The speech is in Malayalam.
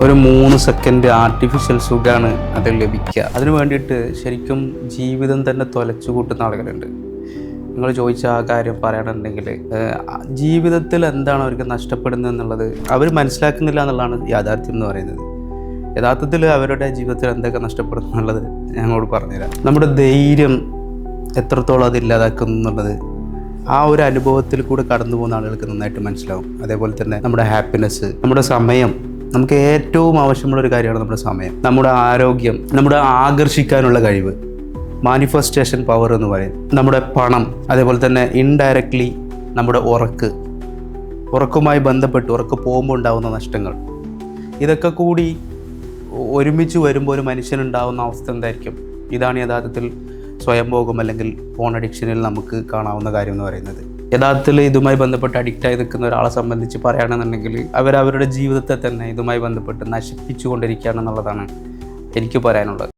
ഒരു 3 സെക്കൻഡ് ആർട്ടിഫിഷ്യൽ സുഖമാണ് അതിൽ ലഭിക്കുക. അതിനു വേണ്ടിയിട്ട് ശരിക്കും ജീവിതം തന്നെ തൊലച്ചു കൂട്ടുന്ന ആളുകളുണ്ട്. നിങ്ങൾ ചോദിച്ച ആ കാര്യം പറയണമെന്നുണ്ടെങ്കിൽ ജീവിതത്തിൽ എന്താണ് അവർക്ക് നഷ്ടപ്പെടുന്നത് എന്നുള്ളത് അവർ മനസ്സിലാക്കുന്നില്ല എന്നുള്ളതാണ് യാഥാർത്ഥ്യം എന്ന് പറയുന്നത്. യഥാർത്ഥത്തിൽ അവരുടെ ജീവിതത്തിൽ എന്തൊക്കെ നഷ്ടപ്പെടുന്നു എന്നുള്ളത് ഞങ്ങളോട് പറഞ്ഞുതരാം. നമ്മുടെ ധൈര്യം എത്രത്തോളം അത് ഇല്ലാതാക്കുന്നു എന്നുള്ളത് ആ ഒരു അനുഭവത്തിൽ കൂടെ കടന്നു പോകുന്ന ആളുകൾക്ക് നന്നായിട്ട് മനസ്സിലാവും. അതേപോലെ തന്നെ നമ്മുടെ ഹാപ്പിനെസ്, നമ്മുടെ സമയം, നമുക്ക് ഏറ്റവും ആവശ്യമുള്ള ഒരു കാര്യമാണ് നമ്മുടെ സമയം, നമ്മുടെ ആരോഗ്യം, നമ്മുടെ ആകർഷിക്കാനുള്ള കഴിവ്, മാനിഫെസ്റ്റേഷൻ പവർ എന്ന് പറയും, നമ്മുടെ പണം, അതേപോലെ തന്നെ ഇൻഡയറക്റ്റ്ലി നമ്മുടെ ഉറക്കവുമായി ബന്ധപ്പെട്ട് ഉറക്കം പോകുമ്പോൾ ഉണ്ടാകുന്ന നഷ്ടങ്ങൾ, ഇതൊക്കെ കൂടി ഒരുമിച്ച് വരുമ്പോൾ ഒരു മനുഷ്യനുണ്ടാകുന്ന അവസ്ഥ എന്തായിരിക്കും? ഇതാണ് യഥാർത്ഥത്തിൽ സ്വയംഭോഗം അല്ലെങ്കിൽ ഫോൺ അഡിക്ഷനിൽ നമുക്ക് കാണാവുന്ന കാര്യം എന്ന് പറയുന്നത്. യഥാർത്ഥത്തിൽ ഇതുമായി ബന്ധപ്പെട്ട് അഡിക്റ്റായി നിൽക്കുന്ന ഒരാളെ സംബന്ധിച്ച് പറയുകയാണെന്നുണ്ടെങ്കിൽ അവരവരുടെ ജീവിതത്തെ തന്നെ ഇതുമായി ബന്ധപ്പെട്ട് നശിപ്പിച്ചു കൊണ്ടിരിക്കുകയാണെന്നുള്ളതാണ് എനിക്ക് പറയാനുള്ളത്.